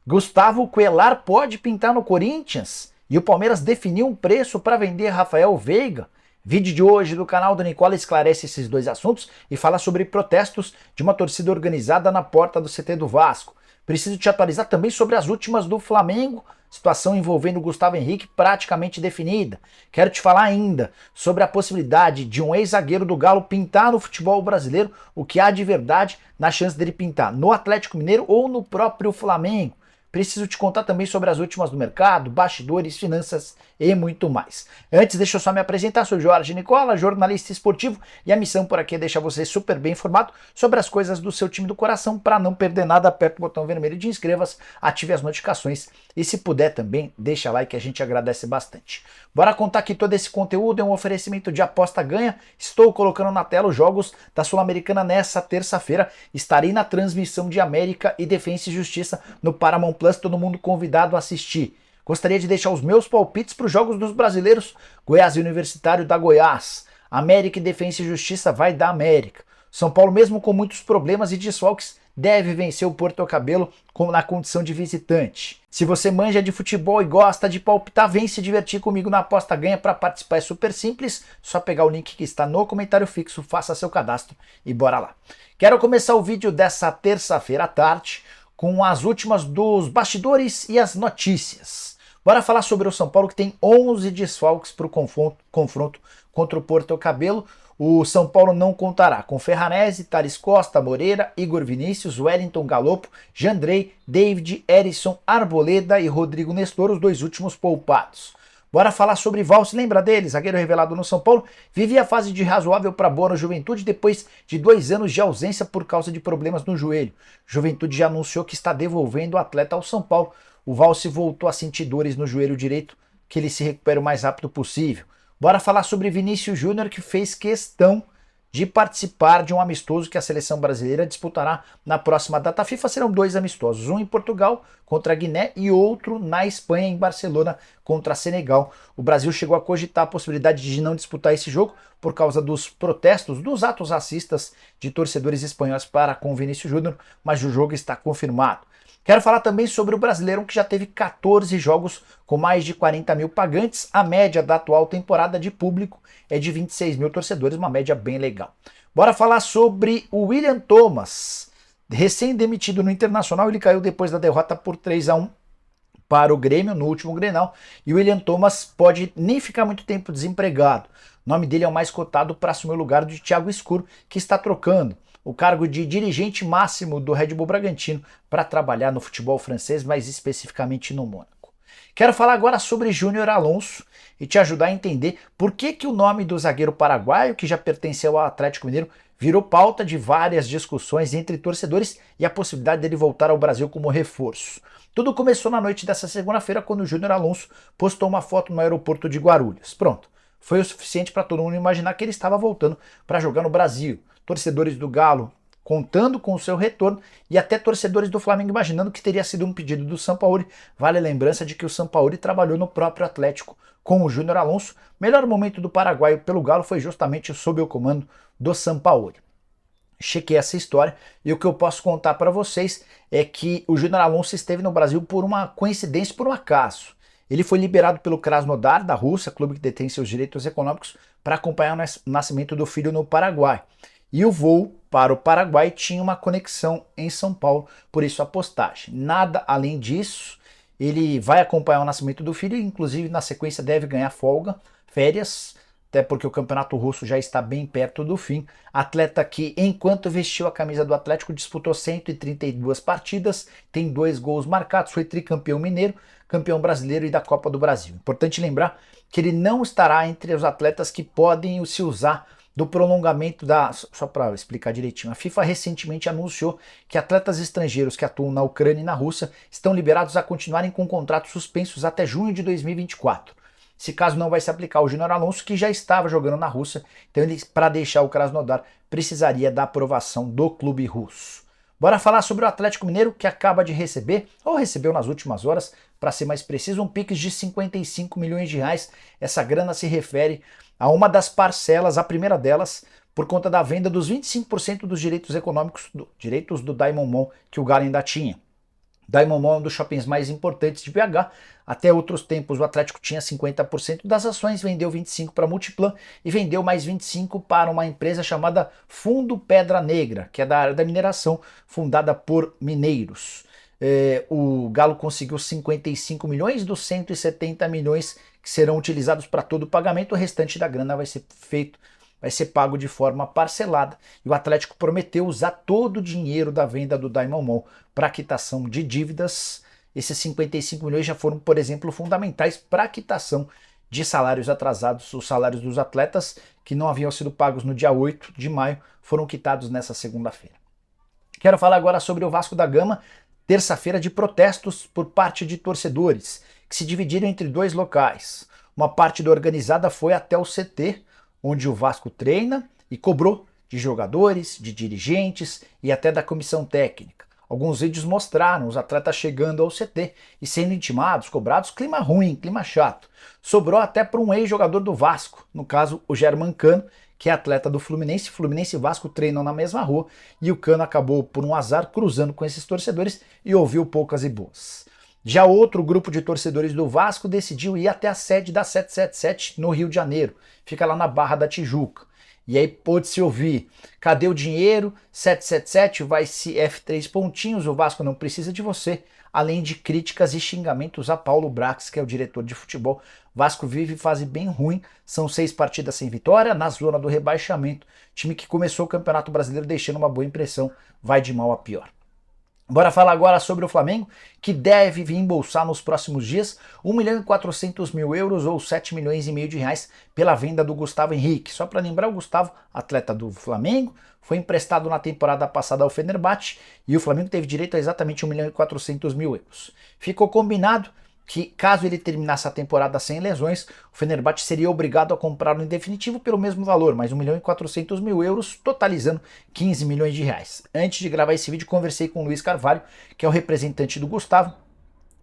Gustavo Coelar pode pintar no Corinthians? E o Palmeiras definiu um preço para vender Rafael Veiga? Vídeo de hoje do canal do Nicola esclarece esses dois assuntos e fala sobre protestos de uma torcida organizada na porta do CT do Vasco. Preciso te atualizar também sobre as últimas do Flamengo, situação envolvendo o Gustavo Henrique praticamente definida. Quero te falar ainda sobre a possibilidade de um ex-zagueiro do Galo pintar no futebol brasileiro, o que há de verdade na chance dele pintar no Atlético Mineiro ou no próprio Flamengo. Preciso te contar também sobre as últimas do mercado, bastidores, finanças e muito mais. Antes, deixa eu só me apresentar, sou Jorge Nicola, jornalista esportivo, e a missão por aqui é deixar você super bem informado sobre as coisas do seu time do coração. Para não perder nada, aperta o botão vermelho de inscreva-se, ative as notificações e, se puder também, deixa like que a gente agradece bastante. Bora contar que todo esse conteúdo é um oferecimento de aposta ganha. Estou colocando na tela os jogos da Sul-Americana nessa terça-feira. Estarei na transmissão de América e Defensa e Justiça no Paramount Plus, todo mundo convidado a assistir. Gostaria de deixar os meus palpites para os jogos dos brasileiros. Goiás e Universitário da Goiás. América e Defensa e Justiça vai da América. São Paulo, mesmo com muitos problemas e desfalques, deve vencer o Porto Cabelo na condição de visitante. Se você manja de futebol e gosta de palpitar, vem se divertir comigo na aposta ganha. Para participar é super simples, só pegar o link que está no comentário fixo, faça seu cadastro e bora lá. Quero começar o vídeo dessa terça-feira à tarde com as últimas dos bastidores e as notícias. Bora falar sobre o São Paulo, que tem 11 desfalques para o confronto contra o Porto Cabelo. O São Paulo não contará com Ferranesi, Thales Costa, Moreira, Igor Vinícius, Wellington Galopo, Jandrei, David, Erisson, Arboleda e Rodrigo Nestor, os dois últimos poupados. Bora falar sobre Valls, lembra dele? Zagueiro revelado no São Paulo, vivia a fase de razoável para boa no Juventude depois de 2 anos de ausência por causa de problemas no joelho. Juventude já anunciou que está devolvendo o atleta ao São Paulo. O Valls voltou a sentir dores no joelho direito, que ele se recupere o mais rápido possível. Bora falar sobre Vinícius Júnior, que fez questão de participar de um amistoso que a seleção brasileira disputará na próxima data FIFA. Serão 2 amistosos, um em Portugal contra a Guiné e outro na Espanha, em Barcelona, contra a Senegal. O Brasil chegou a cogitar a possibilidade de não disputar esse jogo por causa dos protestos, dos atos racistas de torcedores espanhóis para com Vinícius Júnior, mas o jogo está confirmado. Quero falar também sobre o Brasileirão, que já teve 14 jogos com mais de 40 mil pagantes. A média da atual temporada de público é de 26 mil torcedores, uma média bem legal. Bora falar sobre o William Thomas. Recém-demitido no Internacional, ele caiu depois da derrota por 3-1 para o Grêmio no último Grenal. E o William Thomas pode nem ficar muito tempo desempregado. O nome dele é o mais cotado para assumir o lugar de Thiago Escuro, que está trocando o cargo de dirigente máximo do Red Bull Bragantino para trabalhar no futebol francês, mais especificamente no Mônaco. Quero falar agora sobre Júnior Alonso e te ajudar a entender por que o nome do zagueiro paraguaio, que já pertenceu ao Atlético Mineiro, virou pauta de várias discussões entre torcedores e a possibilidade dele voltar ao Brasil como reforço. Tudo começou na noite dessa segunda-feira, quando o Júnior Alonso postou uma foto no aeroporto de Guarulhos. Pronto, foi o suficiente para todo mundo imaginar que ele estava voltando para jogar no Brasil. Torcedores do Galo contando com o seu retorno e até torcedores do Flamengo imaginando que teria sido um pedido do Sampaoli. Vale a lembrança de que o Sampaoli trabalhou no próprio Atlético com o Júnior Alonso. O melhor momento do paraguaio pelo Galo foi justamente sob o comando do Sampaoli. Chequei essa história e o que eu posso contar para vocês é que o Júnior Alonso esteve no Brasil por uma coincidência, por um acaso. Ele foi liberado pelo Krasnodar da Rússia, clube que detém seus direitos econômicos, para acompanhar o nascimento do filho no Paraguai. E o voo para o Paraguai tinha uma conexão em São Paulo, por isso a postagem. Nada além disso, ele vai acompanhar o nascimento do filho, inclusive na sequência deve ganhar folga, férias, até porque o campeonato russo já está bem perto do fim. Atleta que, enquanto vestiu a camisa do Atlético, disputou 132 partidas, tem 2 gols marcados, foi tricampeão mineiro, campeão brasileiro e da Copa do Brasil. Importante lembrar que ele não estará entre os atletas que podem se usar do prolongamento da... Só para explicar direitinho, a FIFA recentemente anunciou que atletas estrangeiros que atuam na Ucrânia e na Rússia estão liberados a continuarem com contratos suspensos até junho de 2024. Esse caso não vai se aplicar ao Júnior Alonso, que já estava jogando na Rússia, então ele, para deixar o Krasnodar, precisaria da aprovação do clube russo. Bora falar sobre o Atlético Mineiro, que acaba de receber, ou recebeu nas últimas horas, para ser mais preciso, um Pix de 55 milhões de reais. Essa grana se refere a uma das parcelas, a primeira delas, por conta da venda dos 25% dos direitos econômicos, direitos do Diamond Mall que o Galo ainda tinha. Diamond Mall é um dos shoppings mais importantes de BH. Até outros tempos o Atlético tinha 50% das ações, vendeu 25% para a Multiplan e vendeu mais 25% para uma empresa chamada Fundo Pedra Negra, que é da área da mineração, fundada por mineiros. O Galo conseguiu 55 milhões dos 170 milhões que serão utilizados para todo o pagamento, o restante da grana vai ser pago de forma parcelada. E o Atlético prometeu usar todo o dinheiro da venda do Diamond Mall para quitação de dívidas. Esses 55 milhões já foram, por exemplo, fundamentais para a quitação de salários atrasados. Os salários dos atletas que não haviam sido pagos no dia 8 de maio foram quitados nessa segunda-feira. Quero falar agora sobre o Vasco da Gama, terça-feira de protestos por parte de torcedores, que se dividiram entre dois locais. Uma parte da organizada foi até o CT, onde o Vasco treina, e cobrou de jogadores, de dirigentes e até da comissão técnica. Alguns vídeos mostraram os atletas chegando ao CT e sendo intimados, cobrados, clima ruim, clima chato. Sobrou até para um ex-jogador do Vasco, no caso o German Cano, que é atleta do Fluminense. Fluminense e Vasco treinam na mesma rua e o Cano acabou, por um azar, cruzando com esses torcedores e ouviu poucas e boas. Já outro grupo de torcedores do Vasco decidiu ir até a sede da 777 no Rio de Janeiro, fica lá na Barra da Tijuca. E aí pôde-se ouvir: cadê o dinheiro? 777 vai se F3 pontinhos, o Vasco não precisa de você. Além de críticas e xingamentos a Paulo Brax, que é o diretor de futebol. Vasco vive fase bem ruim, são 6 partidas sem vitória, na zona do rebaixamento. Time que começou o Campeonato Brasileiro deixando uma boa impressão, vai de mal a pior. Bora falar agora sobre o Flamengo, que deve vir embolsar nos próximos dias 1.400.000 euros ou 7 milhões e meio de reais pela venda do Gustavo Henrique. Só para lembrar, o Gustavo, atleta do Flamengo, foi emprestado na temporada passada ao Fenerbahçe e o Flamengo teve direito a exatamente 1.400.000 euros. Ficou combinado que, caso ele terminasse a temporada sem lesões, o Fenerbahçe seria obrigado a comprá-lo em definitivo pelo mesmo valor, mais 1.400.000 euros, totalizando 15 milhões de reais. Antes de gravar esse vídeo, conversei com o Luiz Carvalho, que é o representante do Gustavo.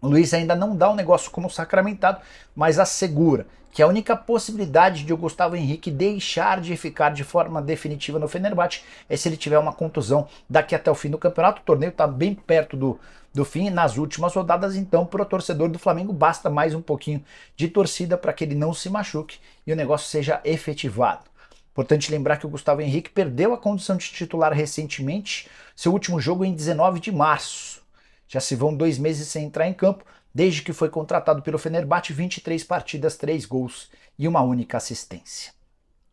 O Luiz ainda não dá o negócio como sacramentado, mas assegura que a única possibilidade de o Gustavo Henrique deixar de ficar de forma definitiva no Fenerbahçe é se ele tiver uma contusão daqui até o fim do campeonato. O torneio está bem perto do fim, nas últimas rodadas, então para o torcedor do Flamengo basta mais um pouquinho de torcida para que ele não se machuque e o negócio seja efetivado. Importante lembrar que o Gustavo Henrique perdeu a condição de titular recentemente, seu último jogo em 19 de março. Já se vão 2 meses sem entrar em campo, desde que foi contratado pelo Fenerbahçe, 23 partidas, 3 gols e uma única assistência.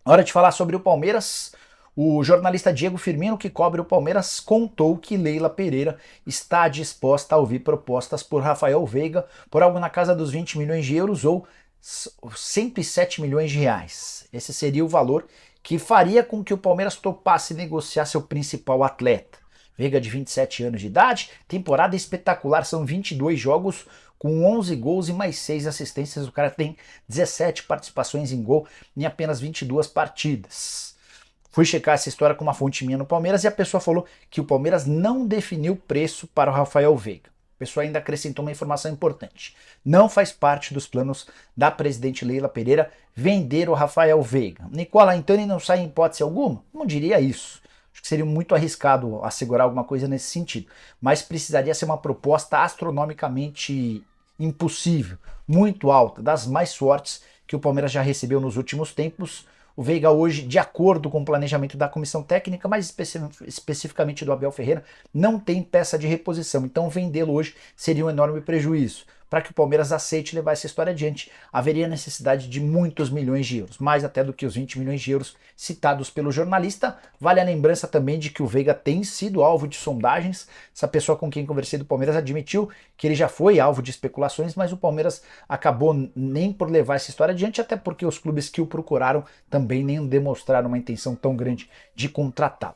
Hora de falar sobre o Palmeiras. O jornalista Diego Firmino, que cobre o Palmeiras, contou que Leila Pereira está disposta a ouvir propostas por Rafael Veiga por algo na casa dos 20 milhões de euros ou 107 milhões de reais. Esse seria o valor que faria com que o Palmeiras topasse negociar seu principal atleta. Veiga, de 27 anos de idade, temporada espetacular, são 22 jogos com 11 gols e mais 6 assistências. O cara tem 17 participações em gol em apenas 22 partidas. Fui checar essa história com uma fonte minha no Palmeiras e a pessoa falou que o Palmeiras não definiu preço para o Rafael Veiga. A pessoa ainda acrescentou uma informação importante: não faz parte dos planos da presidente Leila Pereira vender o Rafael Veiga. Nicola, então ele não sai em hipótese alguma? Não diria isso. Acho que seria muito arriscado assegurar alguma coisa nesse sentido, mas precisaria ser uma proposta astronomicamente impossível, muito alta, das mais fortes que o Palmeiras já recebeu nos últimos tempos. O Veiga hoje, de acordo com o planejamento da comissão técnica, mas especificamente do Abel Ferreira, não tem peça de reposição, então vendê-lo hoje seria um enorme prejuízo. Para que o Palmeiras aceite levar essa história adiante, haveria necessidade de muitos milhões de euros, mais até do que os 20 milhões de euros citados pelo jornalista. Vale a lembrança também de que o Veiga tem sido alvo de sondagens. Essa pessoa com quem conversei do Palmeiras admitiu que ele já foi alvo de especulações, mas o Palmeiras acabou nem por levar essa história adiante, até porque os clubes que o procuraram também nem demonstraram uma intenção tão grande de contratá-lo.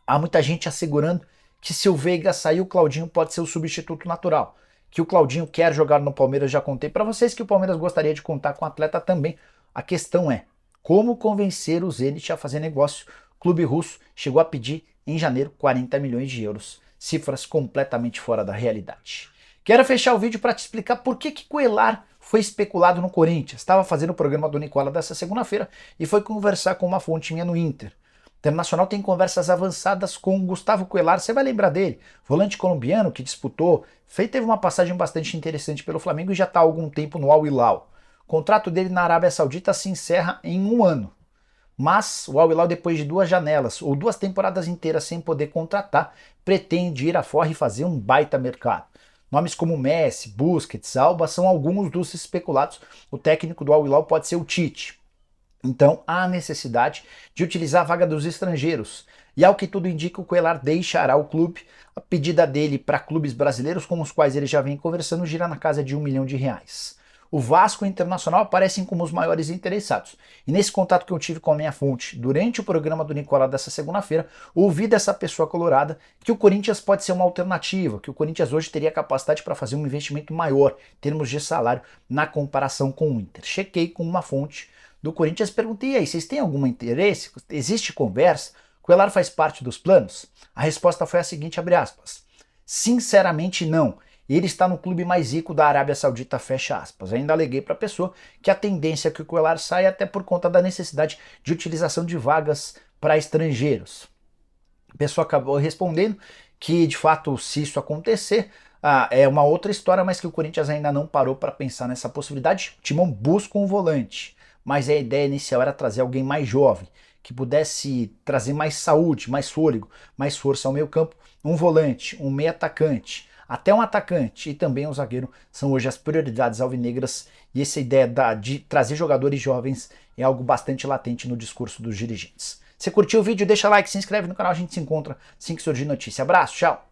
Há muita gente assegurando que se o Veiga sair, o Claudinho pode ser o substituto natural. Que o Claudinho quer jogar no Palmeiras, já contei para vocês que o Palmeiras gostaria de contar com o atleta também. A questão é, como convencer o Zenit a fazer negócio? O clube russo chegou a pedir em janeiro 40 milhões de euros, cifras completamente fora da realidade. Quero fechar o vídeo para te explicar por que Coelar foi especulado no Corinthians. Estava fazendo o programa do Nicola dessa segunda-feira e foi conversar com uma fonte minha no Inter. Internacional tem conversas avançadas com Gustavo Cuéllar, você vai lembrar dele, volante colombiano que disputou, teve uma passagem bastante interessante pelo Flamengo e já está há algum tempo no Al Hilal. O contrato dele na Arábia Saudita se encerra em 1 ano. Mas o Al Hilal, depois de 2 janelas ou 2 temporadas inteiras sem poder contratar, pretende ir afora e fazer um baita mercado. Nomes como Messi, Busquets, Alba são alguns dos especulados. O técnico do Al Hilal pode ser o Tite. Então há necessidade de utilizar a vaga dos estrangeiros. E ao que tudo indica, o Cuéllar deixará o clube. A pedida dele para clubes brasileiros com os quais ele já vem conversando gira na casa de R$ 1 milhão. O Vasco e o Internacional aparecem como os maiores interessados. E nesse contato que eu tive com a minha fonte durante o programa do Nicola dessa segunda-feira, ouvi dessa pessoa colorada que o Corinthians pode ser uma alternativa, que o Corinthians hoje teria capacidade para fazer um investimento maior em termos de salário na comparação com o Inter. Chequei com uma fonte do Corinthians, perguntei aí, vocês têm algum interesse? Existe conversa? O Cuéllar faz parte dos planos? A resposta foi a seguinte, abre aspas, sinceramente não. Ele está no clube mais rico da Arábia Saudita, fecha aspas. Ainda aleguei para a pessoa que a tendência é que o Cuéllar saia até por conta da necessidade de utilização de vagas para estrangeiros. A pessoa acabou respondendo que, de fato, se isso acontecer, é uma outra história, mas que o Corinthians ainda não parou para pensar nessa possibilidade. O Timão busca um volante, mas a ideia inicial era trazer alguém mais jovem, que pudesse trazer mais saúde, mais fôlego, mais força ao meio campo. Um volante, um meio atacante, até um atacante e também um zagueiro são hoje as prioridades alvinegras, e essa ideia de trazer jogadores jovens é algo bastante latente no discurso dos dirigentes. Se curtiu o vídeo, deixa like, se inscreve no canal, a gente se encontra assim que surgir notícia. Abraço, tchau!